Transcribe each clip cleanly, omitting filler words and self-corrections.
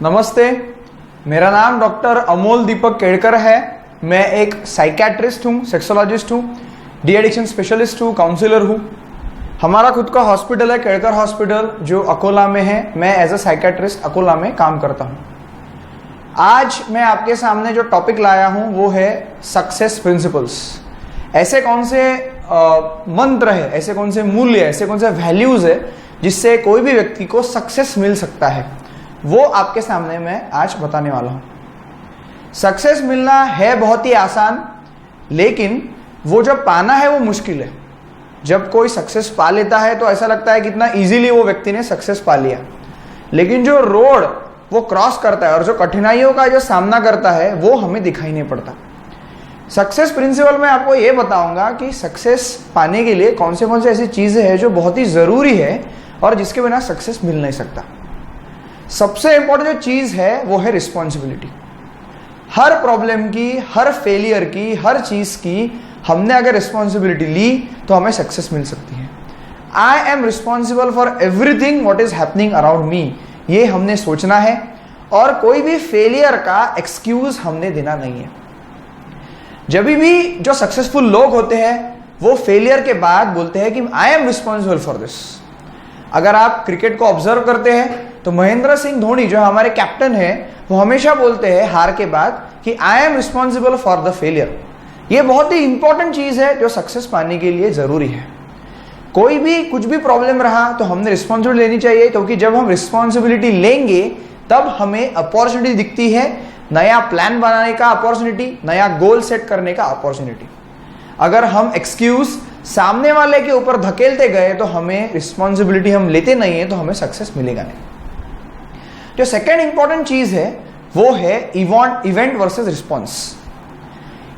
नमस्ते, मेरा नाम डॉक्टर अमोल दीपक केड़कर है। मैं एक साइकेट्रिस्ट हूँ, सेक्सोलॉजिस्ट हूँ, डी एडिक्शन स्पेशलिस्ट हूँ, काउंसलर हूँ। हमारा खुद का हॉस्पिटल है केड़कर हॉस्पिटल, जो अकोला में है। मैं एज अ साइकेट्रिस्ट अकोला में काम करता हूँ। आज मैं आपके सामने जो टॉपिक लाया हूँ वो है सक्सेस प्रिंसिपल्स। ऐसे कौन से मंत्र है, ऐसे कौन से मूल्य, ऐसे कौन से वैल्यूज है जिससे कोई भी व्यक्ति को सक्सेस मिल सकता है, वो आपके सामने मैं आज बताने वाला हूं। सक्सेस मिलना है बहुत ही आसान, लेकिन वो जब पाना है वो मुश्किल है। जब कोई सक्सेस पा लेता है तो ऐसा लगता है कितना इजीली वो व्यक्ति ने सक्सेस पा लिया, लेकिन जो रोड वो क्रॉस करता है और जो कठिनाइयों का जो सामना करता है वो हमें दिखाई नहीं पड़ता। सक्सेस प्रिंसिपल में आपको ये बताऊंगा कि सक्सेस पाने के लिए कौन से ऐसी चीजें हैं जो बहुत ही जरूरी है और जिसके बिना सक्सेस मिल नहीं सकता। सबसे इंपॉर्टेंट जो चीज है वो है रिस्पॉन्सिबिलिटी। हर प्रॉब्लम की, हर फेलियर की, हर चीज की हमने अगर रिस्पॉन्सिबिलिटी ली तो हमें सक्सेस मिल सकती है। I am responsible for everything what is happening around me, ये हमने सोचना है और कोई भी फेलियर का एक्सक्यूज हमने देना नहीं है। जब भी जो सक्सेसफुल लोग होते हैं वो फेलियर के बाद बोलते हैं कि I am responsible for this. अगर आप क्रिकेट को ऑब्जर्व करते हैं तो महेंद्र सिंह धोनी जो हमारे कैप्टन है वो हमेशा बोलते हैं हार के बाद कि I am responsible for the failure. ये बहुत ही इंपॉर्टेंट चीज है जो सक्सेस पाने के लिए जरूरी है। कोई भी कुछ भी प्रॉब्लम रहा तो हमने रिस्पॉन्सिबिलिटी लेनी चाहिए, क्योंकि जब हम रिस्पॉन्सिबिलिटी लेंगे तब हमें अपॉर्चुनिटी दिखती है, नया प्लान बनाने का अपॉर्चुनिटी, नया गोल सेट करने का अपॉर्चुनिटी। अगर हम एक्सक्यूज सामने वाले के ऊपर धकेलते गए तो हमें रिस्पॉन्सिबिलिटी हम लेते नहीं है तो हमें सक्सेस मिलेगा नहीं। जो सेकेंड इंपॉर्टेंट चीज है वो है event versus response.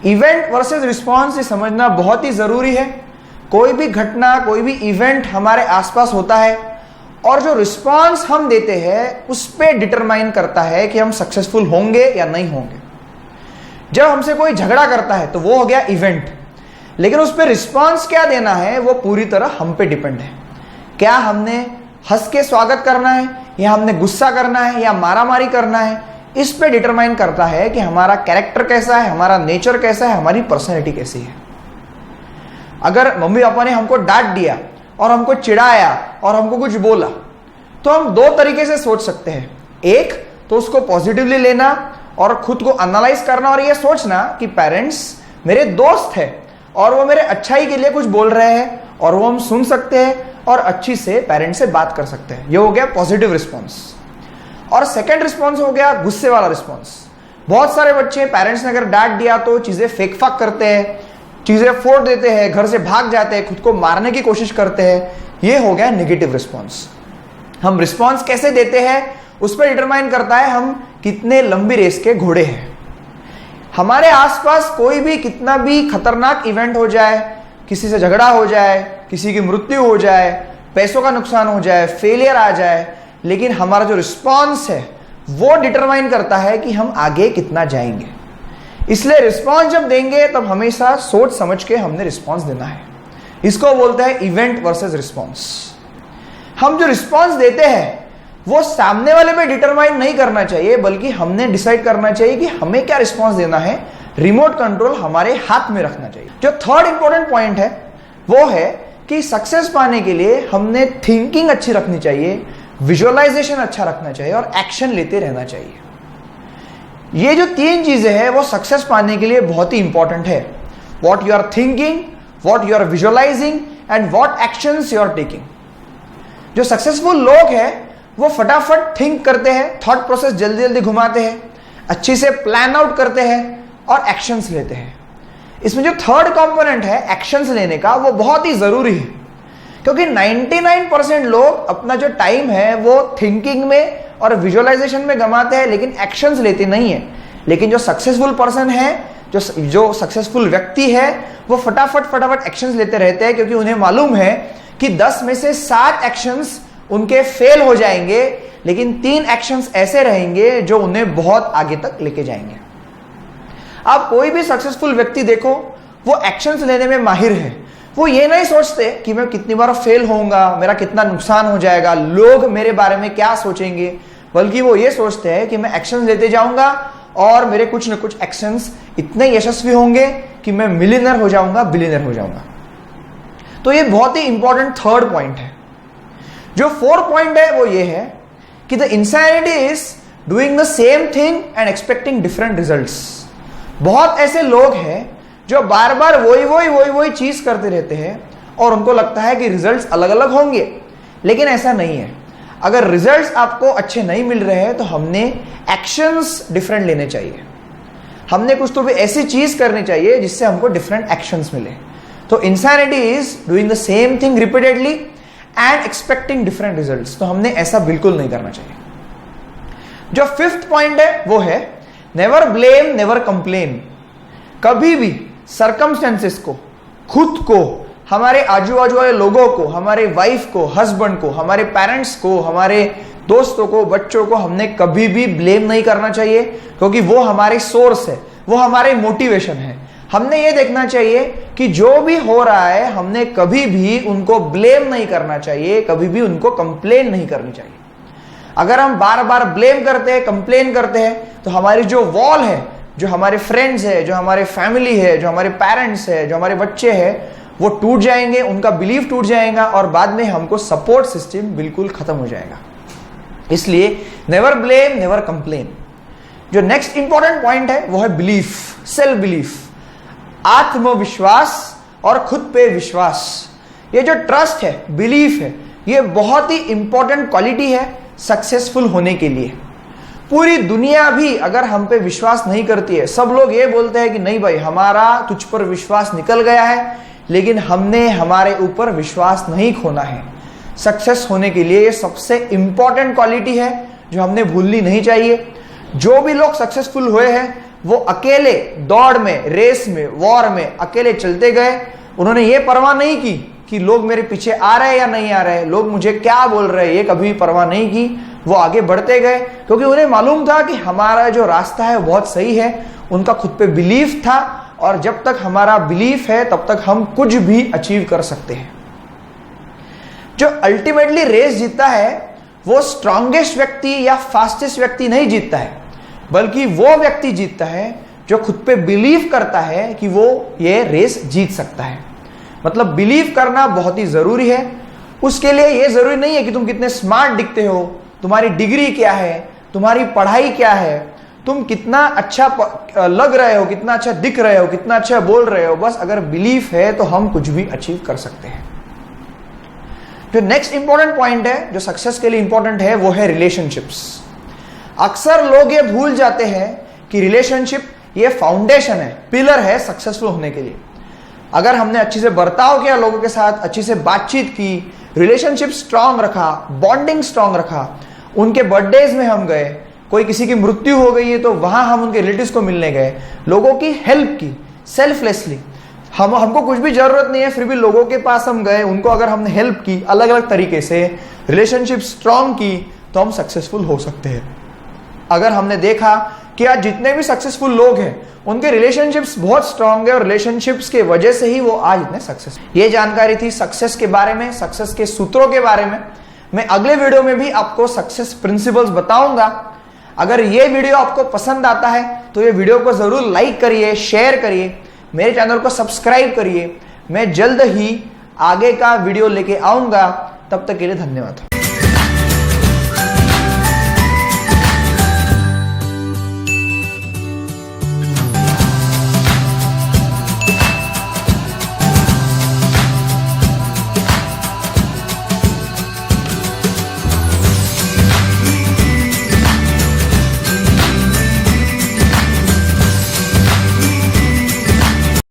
Event versus response ये समझना बहुत ही जरूरी है। कोई भी घटना, कोई भी इवेंट हमारे आसपास होता है और जो रिस्पॉन्स हम देते हैं उस पर डिटरमाइन करता है कि हम सक्सेसफुल होंगे या नहीं होंगे। जब हमसे कोई झगड़ा करता है तो वो हो गया इवेंट, लेकिन उस पर रिस्पॉन्स क्या देना है वो पूरी तरह हम पे डिपेंड है। क्या हमने हंस के स्वागत करना है या हमने गुस्सा करना है या मारामारी करना है, इस पे डिटरमाइन करता है कि हमारा कैरेक्टर कैसा है, हमारा नेचर कैसा है, हमारी पर्सनैलिटी कैसी है। अगर मम्मी पापा ने हमको डांट दिया और हमको चिढ़ाया और हमको कुछ बोला तो हम दो तरीके से सोच सकते हैं। एक तो उसको पॉजिटिवली लेना और खुद को एनालाइज करना और ये सोचना कि पेरेंट्स मेरे दोस्त है और वो मेरे अच्छाई के लिए कुछ बोल रहे हैं और वो हम सुन सकते हैं और अच्छी से पेरेंट्स से बात कर सकते हैं। ये हो गया पॉजिटिव रिस्पॉन्स। और सेकंड रिस्पॉन्स हो गया गुस्से वाला रिस्पॉन्स। बहुत सारे बच्चे पेरेंट्स ने अगर डांट दिया तो चीजें फेंक फाक करते हैं, चीजें फोड़ देते हैं, घर से भाग जाते हैं, खुद को मारने की कोशिश करते हैं। ये हो गया नेगेटिव रिस्पॉन्स। हम रिस्पॉन्स कैसे देते हैं उस पर डिटरमाइन करता है हम कितने लंबी रेस के घोड़े हैं। हमारे आसपास कोई भी कितना भी खतरनाक इवेंट हो जाए, किसी से झगड़ा हो जाए, किसी की मृत्यु हो जाए, पैसों का नुकसान हो जाए, फेलियर आ जाए, लेकिन हमारा जो रिस्पॉन्स है वो डिटरमाइन करता है कि हम आगे कितना जाएंगे। इसलिए रिस्पॉन्स जब देंगे तब हमेशा सोच समझ के हमने रिस्पॉन्स देना है। इसको बोलते हैं इवेंट वर्सेस रिस्पॉन्स। हम जो रिस्पॉन्स देते हैं वो सामने वाले पे डिटरमाइन नहीं करना चाहिए, बल्कि हमने डिसाइड करना चाहिए कि हमें क्या रिस्पॉन्स देना है। रिमोट कंट्रोल हमारे हाथ में रखना चाहिए। जो थर्ड इंपॉर्टेंट पॉइंट है वो है कि सक्सेस पाने के लिए हमने थिंकिंग अच्छी रखनी चाहिए, विजुअलाइजेशन अच्छा रखना चाहिए और एक्शन लेते रहना चाहिए। ये जो तीन चीजें हैं वो सक्सेस पाने के लिए बहुत ही इंपॉर्टेंट है। What you are thinking, what you are visualising and what actions you are taking. जो सक्सेसफुल लोग हैं वो फटाफट थिंक करते हैं, थॉट प्रोसेस जल्दी जल्दी घुमाते हैं, अच्छी से प्लान आउट करते हैं और एक्शंस लेते हैं। इसमें जो थर्ड कंपोनेंट है एक्शंस लेने का वो बहुत ही जरूरी है, क्योंकि 99% लोग अपना जो टाइम है वो थिंकिंग में और विजुअलाइजेशन में गंवाते हैं, लेकिन एक्शंस लेते नहीं है। लेकिन जो सक्सेसफुल पर्सन है, जो सक्सेसफुल व्यक्ति है, वो फटाफट एक्शंस लेते रहते हैं, क्योंकि उन्हें मालूम है कि 10 में से 7 एक्शंस उनके फेल हो जाएंगे, लेकिन 3 एक्शंस ऐसे रहेंगे जो उन्हें बहुत आगे तक लेके जाएंगे। आप कोई भी सक्सेसफुल व्यक्ति देखो, वो एक्शंस लेने में माहिर है। वो ये नहीं सोचते कि मैं कितनी बार फेल होऊंगा, मेरा कितना नुकसान हो जाएगा, लोग मेरे बारे में क्या सोचेंगे, बल्कि वो ये सोचते हैं कि मैं एक्शन लेते जाऊंगा और मेरे कुछ न कुछ एक्शंस इतने यशस्वी होंगे कि मैं मिलियनर हो जाऊंगा, बिलियनर हो जाऊंगा। तो ये बहुत ही इंपॉर्टेंट थर्ड पॉइंट है। जो फोर्थ पॉइंट है वो ये है कि the insanity is doing the same thing and expecting different results. बहुत ऐसे लोग हैं जो बार बार वही चीज करते रहते हैं और उनको लगता है कि रिजल्ट्स अलग अलग होंगे, लेकिन ऐसा नहीं है। अगर रिजल्ट्स आपको अच्छे नहीं मिल रहे हैं तो हमने एक्शंस डिफरेंट लेने चाहिए। हमने कुछ तो भी ऐसी चीज करनी चाहिए जिससे हमको डिफरेंट एक्शंस मिले। तो insanity is doing the same thing repeatedly and expecting different results. तो हमने ऐसा बिल्कुल नहीं करना चाहिए। जो फिफ्थ पॉइंट है वो है नेवर ब्लेम, नेवर कंप्लेन। कभी भी सर्कमस्टेंसेस को, खुद को, हमारे आजू बाजू वाले लोगों को, हमारे वाइफ को, हस्बैंड को, हमारे पेरेंट्स को, हमारे दोस्तों को, बच्चों को हमने कभी भी ब्लेम नहीं करना चाहिए, क्योंकि वो हमारे सोर्स है, वो हमारे मोटिवेशन है। हमने ये देखना चाहिए कि जो भी हो रहा है हमने कभी भी उनको ब्लेम नहीं करना चाहिए, कभी भी उनको कंप्लेन नहीं करनी चाहिए। अगर हम बार बार ब्लेम करते हैं, कंप्लेन करते हैं, तो हमारी जो वॉल है, जो हमारे फ्रेंड्स है, जो हमारे फैमिली है, जो हमारे पेरेंट्स है, जो हमारे बच्चे हैं, वो टूट जाएंगे, उनका बिलीफ टूट जाएगा और बाद में हमको सपोर्ट सिस्टम बिल्कुल खत्म हो जाएगा। इसलिए नेवर ब्लेम, नेवर कंप्लेन। जो नेक्स्ट इंपॉर्टेंट पॉइंट है वो है बिलीफ, सेल्फ बिलीफ, आत्मविश्वास और खुद पे विश्वास। ये जो ट्रस्ट है, बिलीफ है, ये बहुत ही इंपॉर्टेंट क्वालिटी है सक्सेसफुल होने के लिए। पूरी दुनिया भी अगर हम पे विश्वास नहीं करती है, सब लोग ये बोलते हैं कि नहीं भाई हमारा तुझ पर विश्वास निकल गया है, लेकिन हमने हमारे ऊपर विश्वास नहीं खोना है। सक्सेस होने के लिए ये सबसे इंपॉर्टेंट क्वालिटी है जो हमने भूलनी नहीं चाहिए। जो भी लोग सक्सेसफुल हुए हैं वो अकेले दौड़ में, रेस में, वॉर में अकेले चलते गए। उन्होंने ये परवाह नहीं की कि लोग मेरे पीछे आ रहे हैं या नहीं आ रहे हैं, लोग मुझे क्या बोल रहे हैं, ये कभी भी परवाह नहीं की। वो आगे बढ़ते गए क्योंकि उन्हें मालूम था कि हमारा जो रास्ता है वो बहुत सही है। उनका खुद पे बिलीफ था और जब तक हमारा बिलीफ है तब तक हम कुछ भी अचीव कर सकते हैं। जो अल्टीमेटली रेस जीतता है वो स्ट्रॉन्गेस्ट व्यक्ति या फास्टेस्ट व्यक्ति नहीं जीतता है, बल्कि वो व्यक्ति जीतता है जो खुद पे बिलीव करता है कि वो ये रेस जीत सकता है। मतलब बिलीव करना बहुत ही जरूरी है। उसके लिए ये जरूरी नहीं है कि तुम कितने स्मार्ट दिखते हो, तुम्हारी डिग्री क्या है, तुम्हारी पढ़ाई क्या है, तुम कितना अच्छा लग रहे हो, कितना अच्छा दिख रहे हो, कितना अच्छा बोल रहे हो। बस अगर बिलीफ है तो हम कुछ भी अचीव कर सकते हैं। जो नेक्स्ट इंपॉर्टेंट पॉइंट है जो सक्सेस के लिए इंपॉर्टेंट है वो है रिलेशनशिप्स। अक्सर लोग ये भूल जाते हैं कि रिलेशनशिप ये फाउंडेशन है, पिलर है सक्सेसफुल होने के लिए। अगर हमने अच्छे से बर्ताव किया लोगों के साथ, अच्छी से बातचीत की, रिलेशनशिप स्ट्रांग रखा, बॉन्डिंग स्ट्रांग रखा, उनके बर्थडेज में हम गए, कोई किसी की मृत्यु हो गई है तो वहां हम उनके रिलेटिव्स को मिलने गए, लोगों की हेल्प की सेल्फलेसली, हमको कुछ भी जरूरत नहीं है फिर भी लोगों के पास हम गए, उनको अगर हमने हेल्प की अलग अलग तरीके से, रिलेशनशिप स्ट्रांग की, तो हम सक्सेसफुल हो सकते हैं। अगर हमने देखा कि आज जितने भी सक्सेसफुल लोग हैं उनके रिलेशनशिप्स बहुत स्ट्रांग है और रिलेशनशिप्स के वजह से ही वो आज इतने सक्सेस। ये जानकारी थी सक्सेस के बारे में, सक्सेस के सूत्रों के बारे में। मैं अगले वीडियो में भी आपको सक्सेस प्रिंसिपल्स बताऊंगा। अगर ये वीडियो आपको पसंद आता है तो ये वीडियो को जरूर लाइक करिए, शेयर करिए, मेरे चैनल को सब्सक्राइब करिए। मैं जल्द ही आगे का वीडियो लेके आऊंगा। तब तक के लिए धन्यवाद।